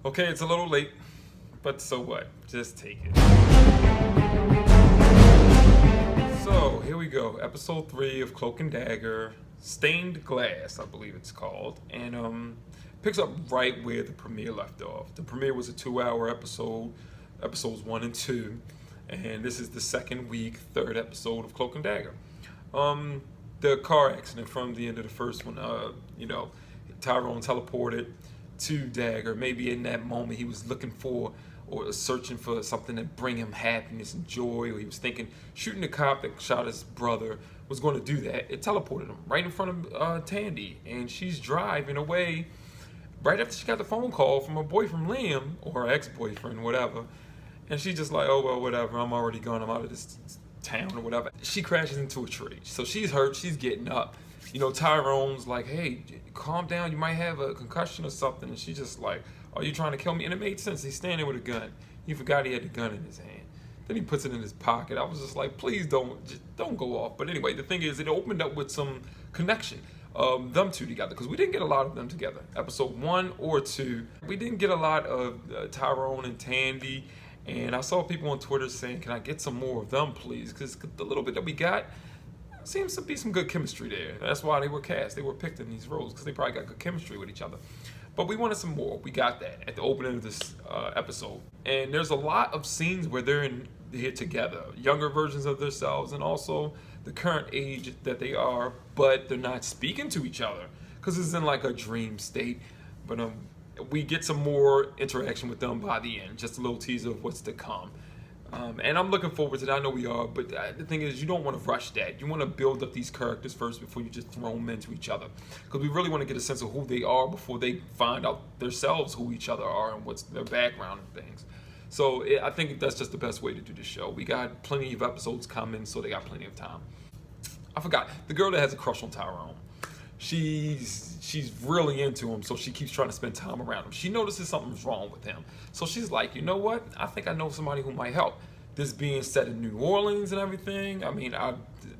Okay, it's a little late, but so what? Just take it. So, here we go. Episode 3 of Cloak and Dagger. Stained Glass, I believe it's called. And picks up right where the premiere left off. The premiere was a 2-hour episode, episodes 1 and 2. And this is the second week, third episode of Cloak and Dagger. The car accident from the end of the first one, Tyrone teleported to Dagger. Maybe in that moment he was looking for or searching for something to bring him happiness and joy, or he was thinking shooting the cop that shot his brother was going to do that. It teleported him right in front of Tandy, and she's driving away right after she got the phone call from her boyfriend Liam, or her ex-boyfriend, whatever. And she's just like, oh well, whatever, I'm already gone, I'm out of this town or whatever. She crashes into a tree, so she's hurt, she's getting up. Tyrone's like, hey, calm down, you might have a concussion or something. And she's just like, are you trying to kill me? And it made sense. He's standing with a gun. He forgot he had the gun in his hand. Then he puts it in his pocket. I was just like, please don't go off. But anyway, the thing is, it opened up with some connection. Them two together, because we didn't get a lot of them together. Episode 1 or 2, we didn't get a lot of Tyrone and Tandy. And I saw people on Twitter saying, can I get some more of them, please? Because the little bit that we got, seems to be some good chemistry there. That's why they were cast. They were picked in these roles, because they probably got good chemistry with each other. But we wanted some more. We got that at the opening of this episode. And there's a lot of scenes where they're here together. Younger versions of themselves, and also the current age that they are, but they're not speaking to each other, because it's in like a dream state. But we get some more interaction with them by the end. Just a little teaser of what's to come. And I'm looking forward to that. I know we are, but the thing is, you don't want to rush that. You want to build up these characters first before you just throw them into each other, because we really want to get a sense of who they are before they find out themselves who each other are and what's their background and things. So I think that's just the best way to do the show. We got plenty of episodes coming, so they got plenty of time. I forgot, the girl that has a crush on Tyrone, she's really into him, so she keeps trying to spend time around him. She notices something's wrong with him, so she's like, you know what, I think I know somebody who might help. This being set in New Orleans and everything, I mean,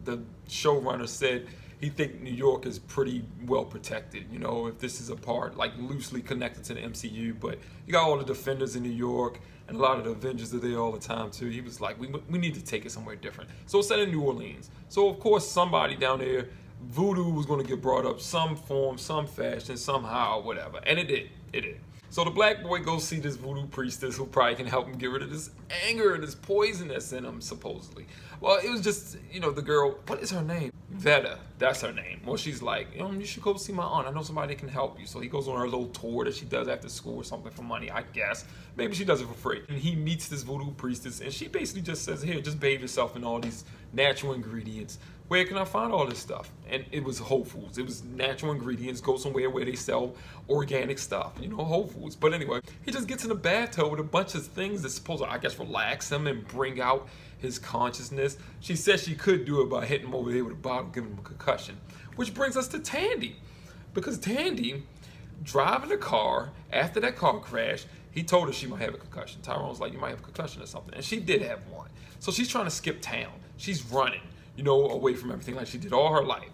the showrunner said he think New York is pretty well protected, if this is a part like loosely connected to the MCU. But you got all the Defenders in New York, and a lot of the Avengers are there all the time too. He was like, we need to take it somewhere different, so it's set in New Orleans. So of course somebody down there, voodoo was going to get brought up, some form, some fashion, somehow, whatever. And it did. So the black boy goes see this voodoo priestess who probably can help him get rid of this anger and this poison that's in him, supposedly. Well, it was just, the girl, what is her name? Veta, that's her name. Well, she's like, you should go see my aunt. I know somebody that can help you. So he goes on her little tour that she does after school or something for money, I guess. Maybe she does it for free. And he meets this voodoo priestess, and she basically just says, here, just bathe yourself in all these natural ingredients. Where can I find all this stuff? And it was Whole Foods. It was natural ingredients. Go somewhere where they sell organic stuff, Whole Foods. But anyway, he just gets in the bathtub with a bunch of things that's supposed to, I guess, relax him and bring out his consciousness. She said she could do it by hitting him over the head with a bottle, giving him a concussion. Which brings us to Tandy. Because Tandy, driving the car, after that car crash, he told her she might have a concussion. Tyrone's like, you might have a concussion or something. And she did have one. So she's trying to skip town. She's running, away from everything like she did all her life.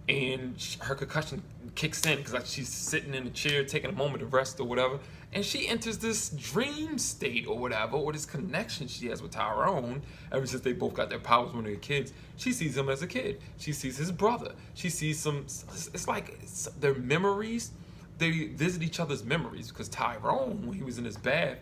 And her concussion kicks in because she's sitting in a chair taking a moment to rest or whatever. And she enters this dream state or whatever, or this connection she has with Tyrone ever since they both got their powers when they were kids. She sees him as a kid. She sees his brother. She sees it's like their memories. They visit each other's memories, because Tyrone, when he was in his bath,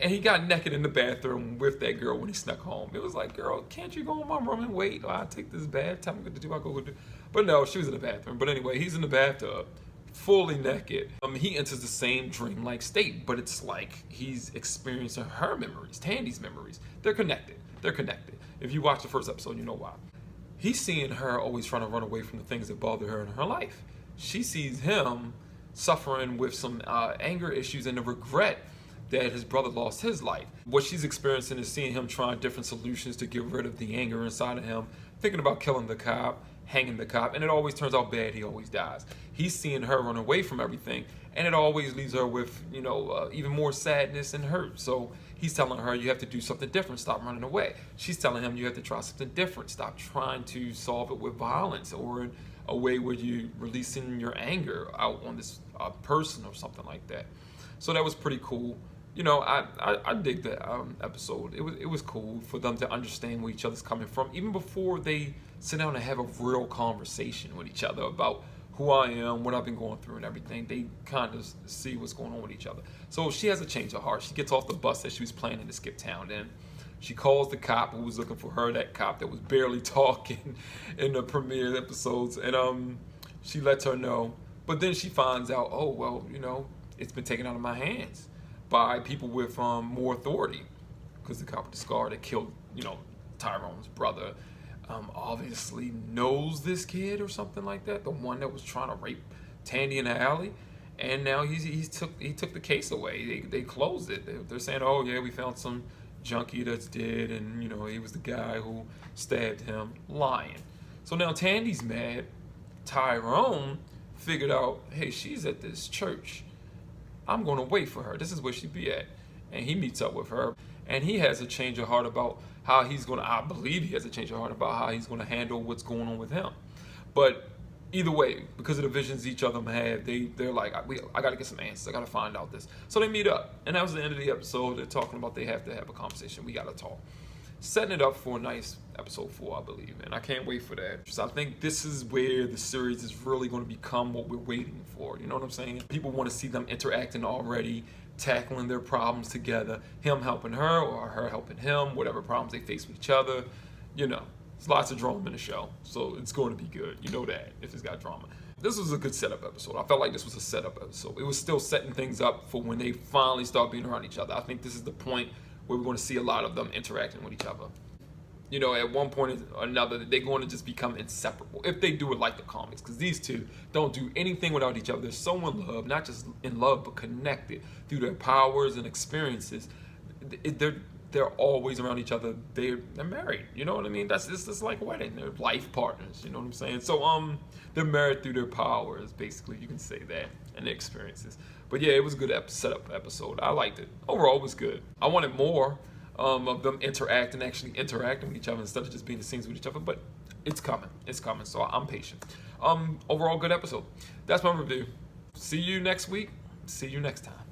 and he got naked in the bathroom with that girl when he snuck home. It was like, girl, can't you go in my room and wait? I'll take this bath. Tell me what to do. I'll go do. But no, she was in the bathroom. But anyway, he's in the bathtub, fully naked. He enters the same dreamlike state, but it's like he's experiencing her memories, Tandy's memories. They're connected. If you watch the first episode, you know why. He's seeing her always trying to run away from the things that bother her in her life. She sees him suffering with some anger issues and the regret that his brother lost his life. What she's experiencing is seeing him trying different solutions to get rid of the anger inside of him, thinking about killing the cop, hanging the cop, and it always turns out bad. He always dies. He's seeing her run away from everything, and it always leaves her with, even more sadness and hurt. So he's telling her, you have to do something different. Stop running away. She's telling him, you have to try something different. Stop trying to solve it with violence or in a way where you're releasing your anger out on this person or something like that. So that was pretty cool. You know, I dig that episode. It was cool for them to understand where each other's coming from, even before they sit down and have a real conversation with each other about who I am, what I've been going through, and everything. They kind of see what's going on with each other. So she has a change of heart. She gets off the bus that she was planning to skip town in. She calls the cop who was looking for her, that cop that was barely talking in the premiere episodes, and she lets her know. But then she finds out, oh, well, you know, it's been taken out of my hands by people with more authority, because the cop with the scar that killed, you know, Tyrone's brother, obviously knows this kid or something like that, the one that was trying to rape Tandy in the alley, and now he took the case away. They closed it. They're saying, oh yeah, we found some junkie that's dead, and you know, he was the guy who stabbed him. Lying. So now Tandy's mad. Tyrone figured out, hey, she's at this church. I'm going to wait for her. This is where she be at. And he meets up with her. And he has a change of heart about how he's going to, I believe he has a change of heart about how he's going to handle what's going on with him. But either way, because of the visions each of them have, they're like, I got to get some answers. I got to find out this. So they meet up. And that was the end of the episode. They're talking about they have to have a conversation. We got to talk. Setting it up for a nice episode 4, I believe, and I can't wait for that. So I think this is where the series is really going to become what we're waiting for. You know what I'm saying? People want to see them interacting already, tackling their problems together, him helping her or her helping him, whatever problems they face with each other. You know, there's lots of drama in the show, so it's going to be good. You know that, if it's got drama. This was a good setup episode. I felt like this was a setup episode. It was still setting things up for when they finally start being around each other. I think this is the point where we're going to see a lot of them interacting with each other. You know, at one point or another, they're going to just become inseparable, if they do it like the comics, because these two don't do anything without each other. They're so in love, not just in love, but connected through their powers and experiences. They're always around each other. They're married. You know what I mean? It's just like a wedding. They're life partners. You know what I'm saying? So they're married through their powers, basically. You can say that, and their experiences. But yeah, it was a good setup episode. I liked it. Overall, it was good. I wanted more of them interacting with each other instead of just being in scenes with each other. But it's coming. It's coming. So I'm patient. Overall, good episode. That's my review. See you next week. See you next time.